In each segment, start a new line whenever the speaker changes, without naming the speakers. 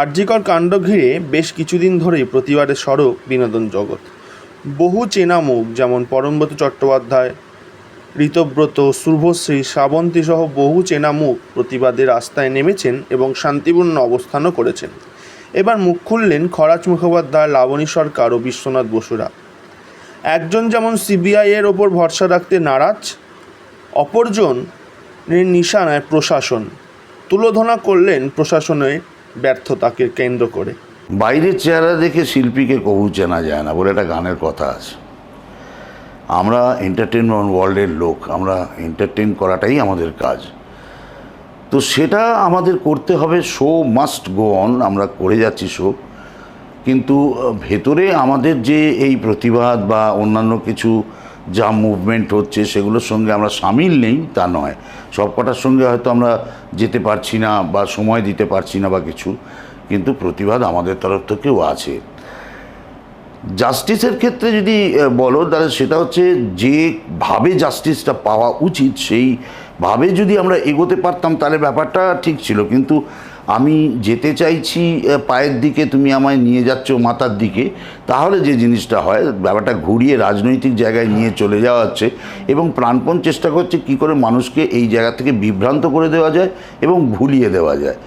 আরজিকর কাণ্ড ঘিরে বেশ কিছুদিন ধরেই প্রতিবাদে সরব বিনোদন জগৎ। বহু চেনা মুখ যেমন পরমব্রত চট্টোপাধ্যায়, ঋতব্রত, শুভশ্রী, শ্রাবন্তী সহ বহু চেনা মুখ প্রতিবাদের রাস্তায় নেমেছেন এবং শান্তিপূর্ণ অবস্থানও করেছেন। এবার মুখ খুললেন খরাজ মুখোপাধ্যায়, লাবণী সরকার ও বিশ্বনাথ বসুরা। একজন যেমন সিবিআইয়ের ওপর ভরসা রাখতে নারাজ, অপরজনের নিশানায় প্রশাসন। তুলোধনা করলেন প্রশাসনের ব্যর্থতাকে কেন্দ্র করে।
বাইরের চেহারা দেখে শিল্পীকে কবু চেনা যায় না বলে একটা গানের কথা আছে। আমরা এন্টারটেনমেন্ট ওয়ার্ল্ডের লোক, আমরা এন্টারটেন করাটাই আমাদের কাজ। তো সেটা আমাদের করতে হবে, শো মাস্ট গো অন, আমরা করে যাচ্ছি শো। কিন্তু ভেতরে আমাদের যে এই প্রতিবাদ বা অন্যান্য কিছু যা মুভমেন্ট হচ্ছে সেগুলোর সঙ্গে আমরা সামিল নেই তা নয়। সব কটার সঙ্গে হয়তো আমরা যেতে পারছি না বা সময় দিতে পারছি না বা কিছু, কিন্তু প্রতিবাদ আমাদের তরফ থেকেও আছে। জাস্টিসের ক্ষেত্রে যদি বলো তাহলে সেটা হচ্ছে যেভাবে জাস্টিসটা পাওয়া উচিত সেইভাবে যদি আমরা এগোতে পারতাম তাহলে ব্যাপারটা ঠিক ছিল। কিন্তু আমি যেতে চাইছি পায়ের দিকে, তুমি আমায় নিয়ে যাচ্ছ মাথার দিকে, তাহলে যে জিনিসটা হয় ব্যাপারটা ঘুরিয়ে রাজনৈতিক জায়গায় নিয়ে চলে যাওয়া হচ্ছে এবং প্রাণপণ চেষ্টা করছে কী করে মানুষকে এই জায়গা থেকে বিভ্রান্ত করে দেওয়া যায় এবং ভুলিয়ে দেওয়া যায়।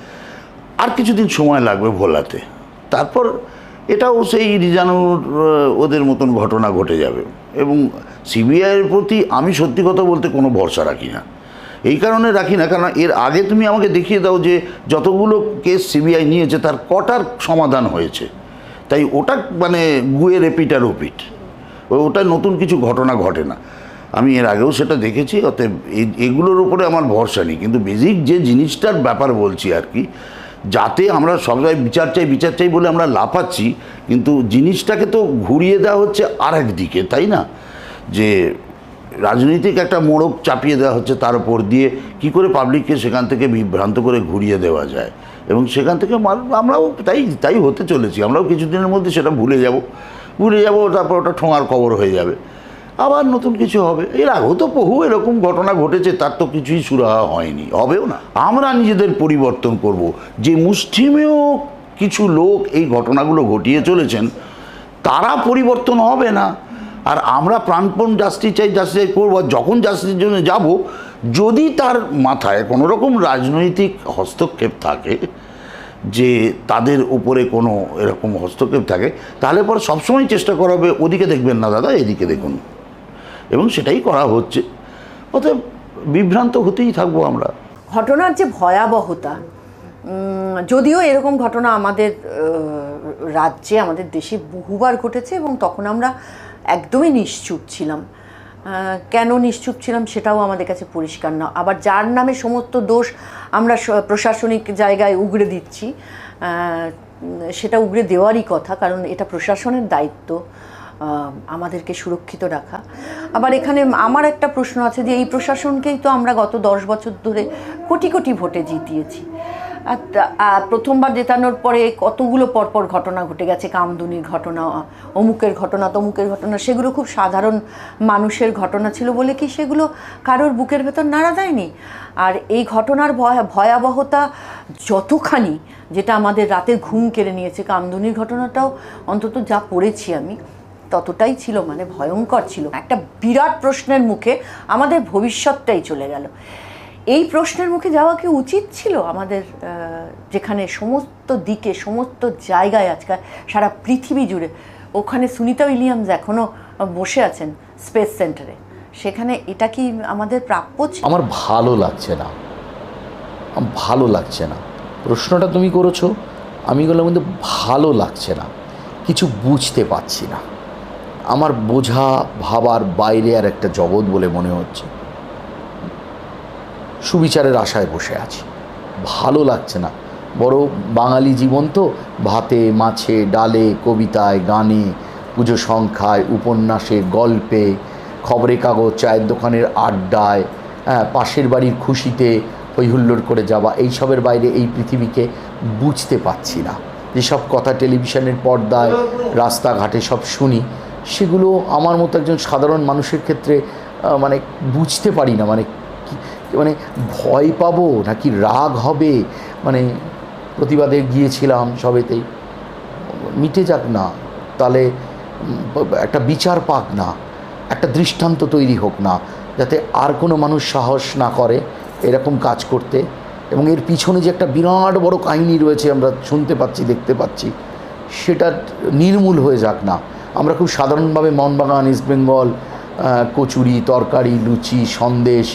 আর কিছুদিন সময় লাগবে ভোলাতে, তারপর এটাও সেই রিজানুর ওদের মতন ঘটনা ঘটে যাবে। এবং সিবিআইয়ের প্রতি আমি সত্যি কথা বলতে কোনো ভরসা রাখি না। এই কারণে রাখি না কারণ এর আগে তুমি আমাকে দেখিয়ে দাও যে যতগুলো কেস সিবিআই নিয়েছে তার কটার সমাধান হয়েছে। তাই ওটা মানে গুয়ে রেপিট আর ওপিট, ওটা নতুন কিছু ঘটনা ঘটে না। আমি এর আগেও সেটা দেখেছি, অতএব এগুলোর উপরে আমার ভরসা নেই। কিন্তু বেসিক যে জিনিসটার ব্যাপার বলছি আর কি, যাতে আমরা সবাই বিচার চাই বলে আমরা লাফাচ্ছি, কিন্তু জিনিসটাকে তো ঘুরিয়ে দেওয়া হচ্ছে আর একদিকে, তাই না? যে রাজনৈতিক একটা মোড়ক চাপিয়ে দেওয়া হচ্ছে তার উপর দিয়ে কি করে পাবলিককে সেখান থেকে বিভ্রান্ত করে ঘুরিয়ে দেওয়া যায়। এবং সেখান থেকে আমরাও তাই হতে চলেছি। আমরাও কিছুদিনের মধ্যে সেটা ভুলে যাব, তারপর ওটা ঠোঙার কবর হয়ে যাবে, আবার নতুন কিছু হবে। এর আগেও তো বহু এরকম ঘটনা ঘটেছে, তার তো কিছুই সুরাহা হয়নি, হবেও না। আমরা নিজেদের পরিবর্তন করব। যে মুষ্টিমেয় কিছু লোক এই ঘটনাগুলো ঘটিয়ে চলেছেন তারা পরিবর্তন হবে না। আর আমরা প্রাণপণ জাস্টিস চাই করবো। যখন জাস্টিসের জন্য যাব, যদি তার মাথায় কোনো রকম রাজনৈতিক হস্তক্ষেপ থাকে, যে তাদের উপরে কোনো এরকম হস্তক্ষেপ থাকে, তাহলে পরে সবসময় চেষ্টা করা হবে ওদিকে দেখবেন না দাদা, এদিকে দেখুন। এবং সেটাই করা হচ্ছে। অতএব বিভ্রান্ত হতেই থাকবো আমরা।
ঘটনার যে ভয়াবহতা, যদিও এরকম ঘটনা আমাদের রাজ্যে, আমাদের দেশে বহুবার ঘটেছে এবং তখন আমরা একদমই নিশ্চুপ ছিলাম। কেন নিশ্চুপ ছিলাম সেটাও আমাদের কাছে পরিষ্কার না। আবার যার নামে সমস্ত দোষ আমরা প্রশাসনিক জায়গায় উগড়ে দিচ্ছি, সেটা উগড়ে দেওয়ারই কথা, কারণ এটা প্রশাসনের দায়িত্ব আমাদেরকে সুরক্ষিত রাখা। আবার এখানে আমার একটা প্রশ্ন আছে যে এই প্রশাসনকেই তো আমরা গত 10 বছর ধরে কোটি কোটি ভোটে জিতিয়েছি। আর প্রথমবার জেতানোর পরে কতগুলো পরপর ঘটনা ঘটে গেছে, কামদুনির ঘটনা, অমুকের ঘটনা, তমুকের ঘটনা, সেগুলো খুব সাধারণ মানুষের ঘটনা ছিল বলে কি সেগুলো কারোর বুকের ভেতর নাড়া দেয়নি? আর এই ঘটনার ভয়াবহতা যতখানি, যেটা আমাদের রাতের ঘুম কেড়ে নিয়েছে, কামদুনির ঘটনাটাও অন্তত যা পড়েছি আমি ততটাই ছিল, মানে ভয়ঙ্কর ছিল। একটা বিরাট প্রশ্নের মুখে আমাদের ভবিষ্যৎটাই চলে গেল। এই প্রশ্নের মুখে যাওয়া কি উচিত ছিল আমাদের? যেখানে সমস্ত দিকে, সমস্ত জায়গায় আজকাল সারা পৃথিবী জুড়ে, ওখানে সুনিতা উইলিয়ামস এখনও বসে আছেন স্পেস সেন্টারে, সেখানে এটা কি আমাদের প্রাপ্য ছিল?
আমার ভালো লাগছে না প্রশ্নটা তুমি করেছো, আমি বললাম কিন্তু ভালো লাগছে না, কিছু বুঝতে পারছি না। আমার বোঝা ভাবার বাইরে আর একটা জগৎ বলে মনে হচ্ছে। সুবিচারের আশায় বসে আছি, ভালো লাগছে না। বড় বাঙালি জীবন তো, ভাতে মাছে ডালে, কবিতায় গানে, পুজো সংখ্যায়, উপন্যাসে, গল্পে, খবরের কাগজ, চায়ের দোকানের আড্ডায়, পাশের বাড়ির খুশিতে হৈহুল্লোড় করে যাওয়া, এইসবের বাইরে এই পৃথিবীকে বুঝতে পারছি না। যেসব কথা টেলিভিশনের পর্দায়, রাস্তাঘাটে সব শুনি, সেগুলো আমার মতো একজন সাধারণ মানুষের ক্ষেত্রে মানে বুঝতে পারি না। মানে ভয় পাবো নাকি রাগ হবে, মানে প্রতিবাদে গিয়েছিলাম সবেতেই, মিটে যাক না, তাহলে একটা বিচার পাক না, একটা দৃষ্টান্ত তৈরি হোক না, যাতে আর কোনো মানুষ সাহস না করে এরকম কাজ করতে। এবং এর পিছনে যে একটা বিরাট বড় কাহিনী রয়েছে আমরা শুনতে পাচ্ছি, দেখতে পাচ্ছি, সেটা নির্মূল হয়ে যাক না। আমরা খুব সাধারণভাবে মোহনবাগান, ইস্টবেঙ্গল, কচুরি, তরকারি, লুচি, সন্দেশ,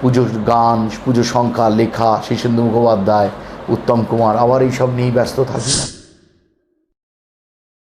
পুজোর গান, পুজো সংখ্যা, লেখা, শীর্ষেন্দু মুখোপাধ্যায়, উত্তম কুমার, আবার এইসব নিয়েই ব্যস্ত থাকি।